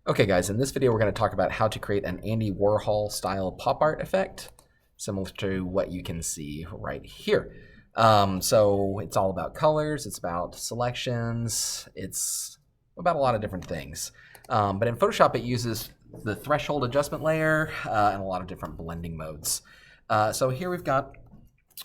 Okay guys, in this video we're going to talk about how to create an Andy Warhol style pop art effect, similar to what you can see right here. So it's all about colors, it's about selections, it's about a lot of different things. But in Photoshop it uses the threshold adjustment layer and a lot of different blending modes. So here we've got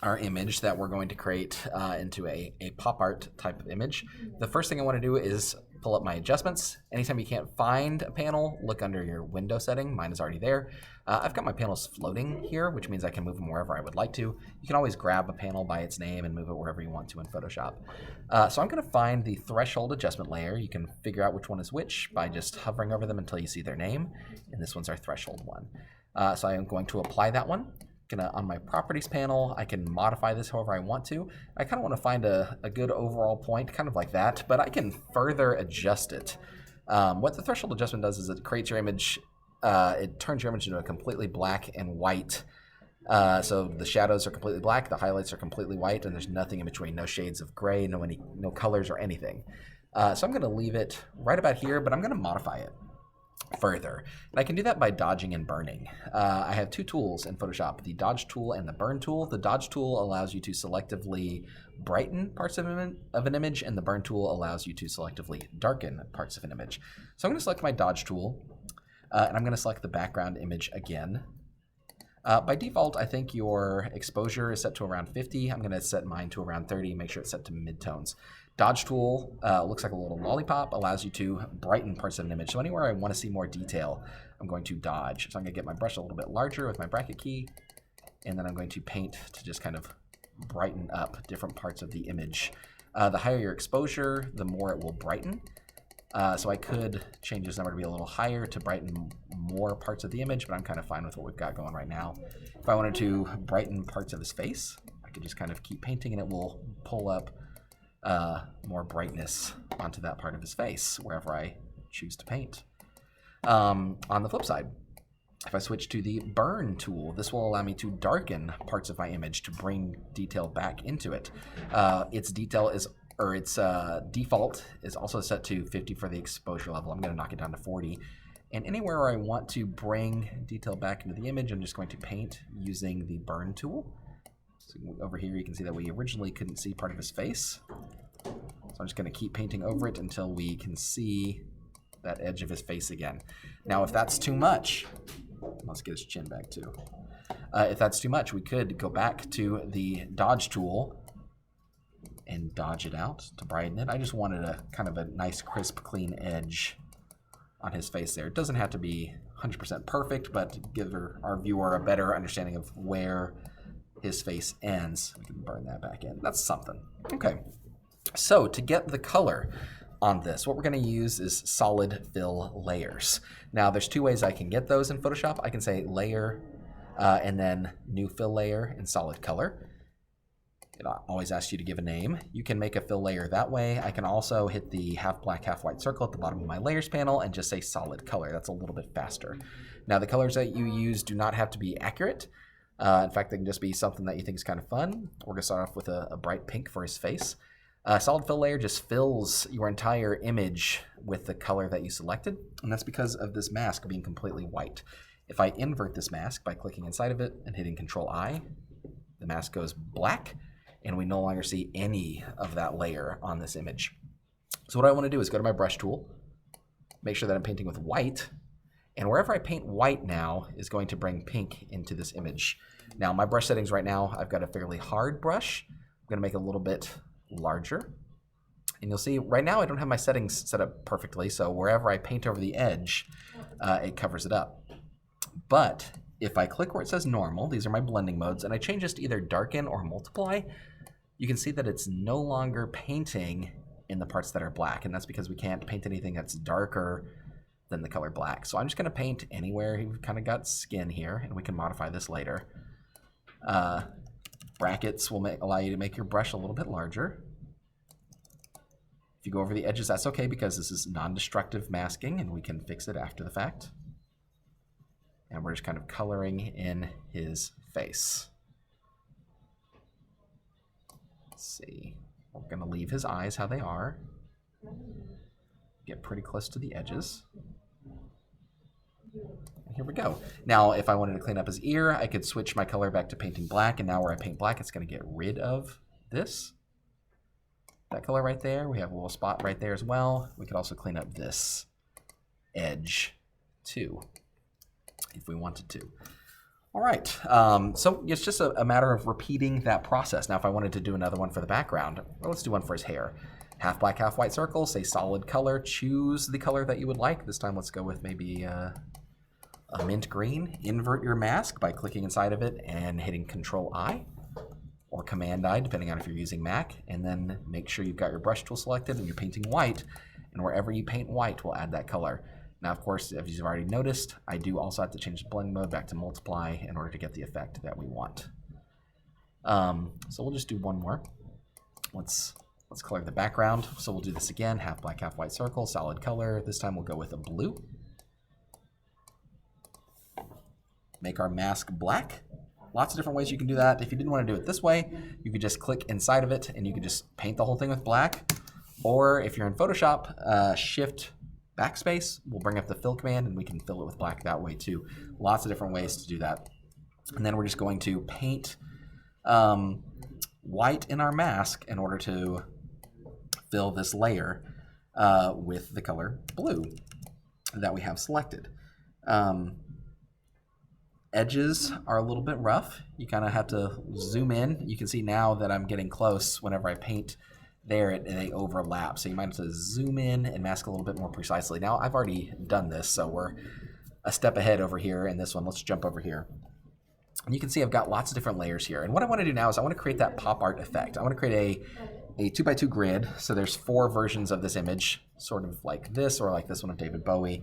our image that we're going to create into a pop art type of image. The first thing I want to do is pull up my adjustments. Anytime you can't find a panel, look under your window setting. Mine is already there. I've got my panels floating here, which means I can move them wherever I would like to. You can always grab a panel by its name and move it wherever you want to in Photoshop. So I'm going to find the threshold adjustment layer. You can figure out which one is which by just hovering over them until you see their name. And this one's our threshold one. So I am going to apply that one. On my properties panel, I can modify this however I want to. I kind of want to find a good overall point, kind of like that, but I can further adjust it. What the threshold adjustment does is it creates your image, it turns your image into a completely black and white. So the shadows are completely black, the highlights are completely white, and there's nothing in between, no shades of gray, no colors or anything. So I'm going to leave it right about here, but I'm going to modify it further. And I can do that by dodging and burning. I have two tools in Photoshop, the dodge tool and the burn tool. The dodge tool allows you to selectively brighten parts of an image, and the burn tool allows you to selectively darken parts of an image. So I'm going to select my dodge tool, and I'm going to select the background image again. By default, I think your exposure is set to around 50. I'm going to set mine to around 30, make sure it's set to midtones. Dodge tool looks like a little lollipop, allows you to brighten parts of an image. So anywhere I want to see more detail, I'm going to dodge. So I'm going to get my brush a little bit larger with my bracket key, and then I'm going to paint to just kind of brighten up different parts of the image. The higher your exposure, the more it will brighten. So I could change this number to be a little higher to brighten more parts of the image, but I'm kind of fine with what we've got going right now. If I wanted to brighten parts of his face, I could just kind of keep painting and it will pull up more brightness onto that part of his face wherever I choose to paint. On the flip side, if I switch to the burn tool, this will allow me to darken parts of my image to bring detail back into it. Its default is also set to 50 for the exposure level. I'm going to knock it down to 40. And anywhere where I want to bring detail back into the image, I'm just going to paint using the burn tool. So over here you can see that we originally couldn't see part of his face. So I'm just going to keep painting over it until we can see that edge of his face again. Now if that's too much, let's get his chin back too. If that's too much, we could go back to the dodge tool and dodge it out to brighten it. I just wanted a kind of a nice crisp clean edge on his face there. It doesn't have to be 100% perfect, but to give our viewer a better understanding of where his face ends, we can burn that back in. That's something. Okay, so to get the color on this, what we're going to use is solid fill layers. Now there's two ways I can get those in Photoshop. I can say layer and then new fill layer in solid color. It always asks you to give a name. You can make a fill layer that way. I can also hit the half black, half white circle at the bottom of my layers panel and just say solid color. That's a little bit faster. Now the colors that you use do not have to be accurate. In fact, they can just be something that you think is kind of fun. We're going to start off with a bright pink for his face. Solid fill layer just fills your entire image with the color that you selected, and that's because of this mask being completely white. If I invert this mask by clicking inside of it and hitting Control-I, the mask goes black, and we no longer see any of that layer on this image. So what I want to do is go to my brush tool, make sure that I'm painting with white, and wherever I paint white now is going to bring pink into this image. Now my brush settings right now, I've got a fairly hard brush. I'm going to make it a little bit larger. And you'll see right now I don't have my settings set up perfectly, so wherever I paint over the edge, it covers it up. But if I click where it says normal, these are my blending modes, and I change this to either darken or multiply, you can see that it's no longer painting in the parts that are black, and that's because we can't paint anything that's darker than the color black. So I'm just going to paint anywhere. We've kind of got skin here, and we can modify this later. Brackets will allow you to make your brush a little bit larger. If you go over the edges, that's okay because this is non-destructive masking, and we can fix it after the fact. And we're just kind of coloring in his face. Let's see. We're going to leave his eyes how they are. Get pretty close to the edges. here we go. Now, if I wanted to clean up his ear, I could switch my color back to painting black, and now where I paint black, it's going to get rid of this. That color right there. We have a little spot right there as well. We could also clean up this edge too, if we wanted to. All right, so it's just a matter of repeating that process. Now, if I wanted to do another one for the background, well, let's do one for his hair. Half black, half white circle, say solid color. Choose the color that you would like. This time, let's go with maybe a mint green. Invert your mask by clicking inside of it and hitting Control-I or Command-I, depending on if you're using Mac. And then make sure you've got your brush tool selected and you're painting white. And wherever you paint white, we'll add that color. Now, of course, as you've already noticed, I do also have to change the blending mode back to multiply in order to get the effect that we want. So we'll just do one more. Let's color the background. So we'll do this again, half black, half white circle, solid color. This time we'll go with a blue. Make our mask black. Lots of different ways you can do that. If you didn't want to do it this way, you could just click inside of it and you could just paint the whole thing with black. Or if you're in Photoshop, Shift Backspace will bring up the fill command and we can fill it with black that way too. Lots of different ways to do that. And then we're just going to paint white in our mask in order to fill this layer with the color blue that we have selected. Edges are a little bit rough. You kind of have to zoom in. You can see now that I'm getting close. Whenever I paint there, they overlap. So you might have to zoom in and mask a little bit more precisely. Now, I've already done this, so we're a step ahead over here in this one. Let's jump over here. And you can see I've got lots of different layers here. And what I want to do now is I want to create that pop art effect. I want to create a 2x2 grid. So there's 4 versions of this image, sort of like this or like this one of David Bowie.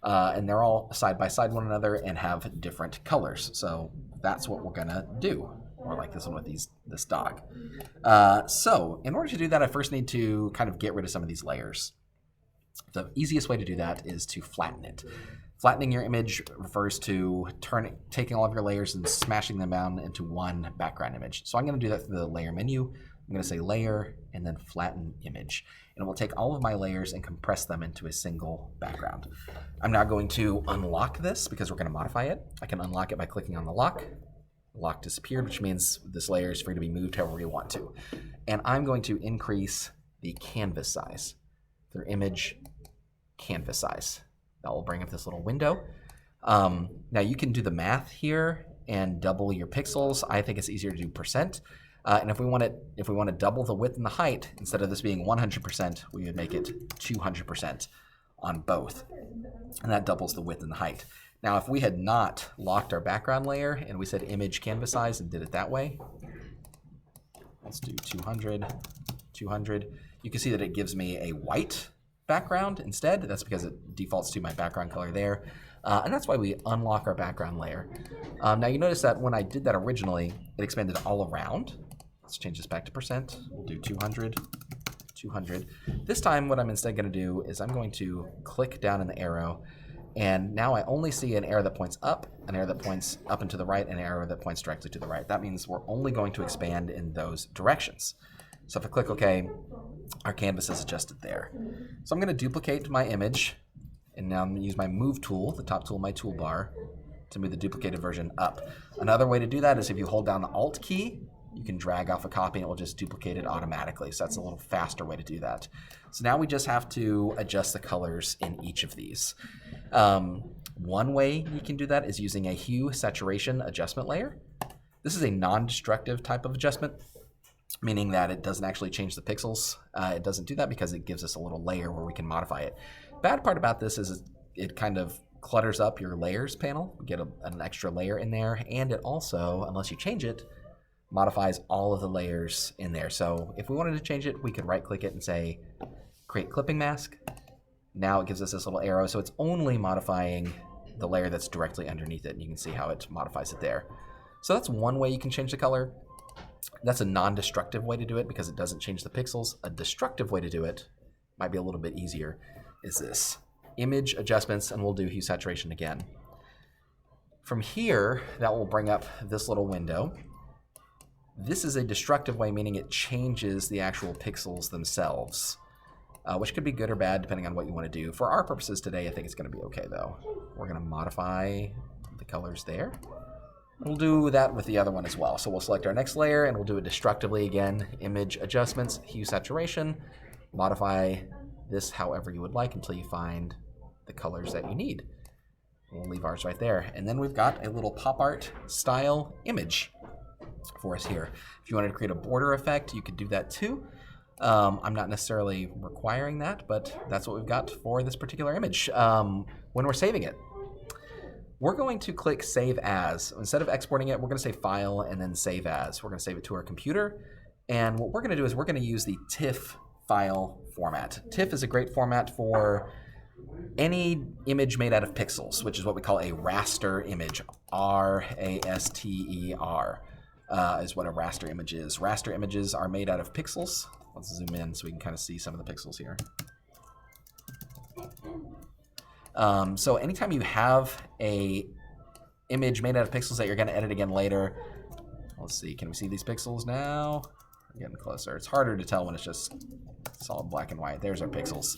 And they're all side by side one another and have different colors. So that's what we're gonna do. Or like this one with this dog. So in order to do that, I first need to kind of get rid of some of these layers. The easiest way to do that is to flatten it. Flattening your image refers to taking all of your layers and smashing them down into one background image. So I'm gonna do that through the layer menu. I'm gonna say layer and then flatten image. And it will take all of my layers and compress them into a single background. I'm now going to unlock this because we're gonna modify it. I can unlock it by clicking on the lock. The lock disappeared, which means this layer is free to be moved however you want to. And I'm going to increase the canvas size through image canvas size. That will bring up this little window. Now you can do the math here and double your pixels. I think it's easier to do percent. And if we want to double the width and the height, instead of this being 100%, we would make it 200% on both. And that doubles the width and the height. Now, if we had not locked our background layer and we said image canvas size and did it that way, let's do 200, 200. You can see that it gives me a white background instead. That's because it defaults to my background color there. And that's why we unlock our background layer. Now you notice that when I did that originally, it expanded all around. Let's change this back to percent. We'll do 200, 200. This time what I'm instead going to do is I'm going to click down in the arrow, and now I only see an arrow that points up, an arrow that points up and to the right, and an arrow that points directly to the right. That means we're only going to expand in those directions. So if I click OK, our canvas is adjusted there. So I'm going to duplicate my image, and now I'm going to use my Move tool, the top tool of my toolbar, to move the duplicated version up. Another way to do that is if you hold down the Alt key, you can drag off a copy and it will just duplicate it automatically. So that's a little faster way to do that. So now we just have to adjust the colors in each of these. One way you can do that is using a hue saturation adjustment layer. This is a non-destructive type of adjustment, meaning that it doesn't actually change the pixels. It doesn't do that because it gives us a little layer where we can modify it. Bad part about this is it kind of clutters up your layers panel. You get an extra layer in there, and it also, unless you change it, modifies all of the layers in there. So if we wanted to change it, we could right click it and say create clipping mask. Now it gives us this little arrow, so it's only modifying the layer that's directly underneath it, and you can see how it modifies it there. So that's one way you can change the color. That's a non-destructive way to do it because it doesn't change the pixels. A destructive way to do it, might be a little bit easier, is this. Image adjustments, and we'll do hue saturation again. From here, that will bring up this little window. This is a destructive way, meaning it changes the actual pixels themselves. which could be good or bad depending on what you want to do. For our purposes today, I think it's going to be okay though. We're going to modify the colors there. We'll do that with the other one as well. So we'll select our next layer and we'll do it destructively again. Image adjustments, hue saturation, modify this however you would like until you find the colors that you need. We'll leave ours right there. And then we've got a little pop art style image for us here. If you wanted to create a border effect, you could do that too. I'm not necessarily requiring that, but that's what we've got for this particular image. When we're saving it, we're going to click Save As. Instead of exporting it, we're going to say File and then Save As. We're going to save it to our computer. And what we're going to do is we're going to use the TIFF file format. TIFF is a great format for any image made out of pixels, which is what we call a raster image. R-A-S-T-E-R is what a raster image is. Raster images are made out of pixels. Let's zoom in so we can kind of see some of the pixels here. So anytime you have a image made out of pixels that you're going to edit again later, let's see, can we see these pixels now? We're getting closer. It's harder to tell when it's just solid black and white. There's our pixels.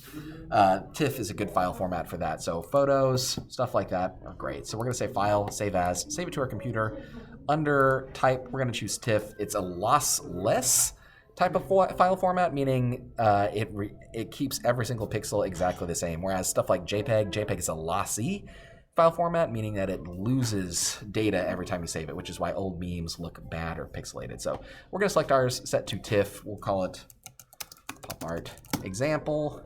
TIFF is a good file format for that. So photos, stuff like that are great. So we're going to say File, Save As, save it to our computer. Under Type, we're going to choose TIFF. It's a lossless type of file format, meaning it keeps every single pixel exactly the same. Whereas stuff like JPEG is a lossy file format, meaning that it loses data every time you save it, which is why old memes look bad or pixelated. So we're going to select ours, set to TIFF. We'll call it Pop Art Example,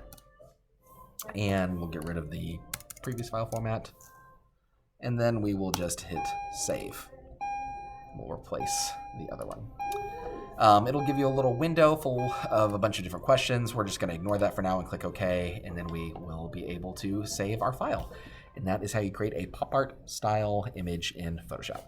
and we'll get rid of the previous file format. And then we will just hit Save. We'll replace the other one. It'll give you a little window full of a bunch of different questions. We're just going to ignore that for now and click OK, and then we will be able to save our file. And that is how you create a pop art style image in Photoshop.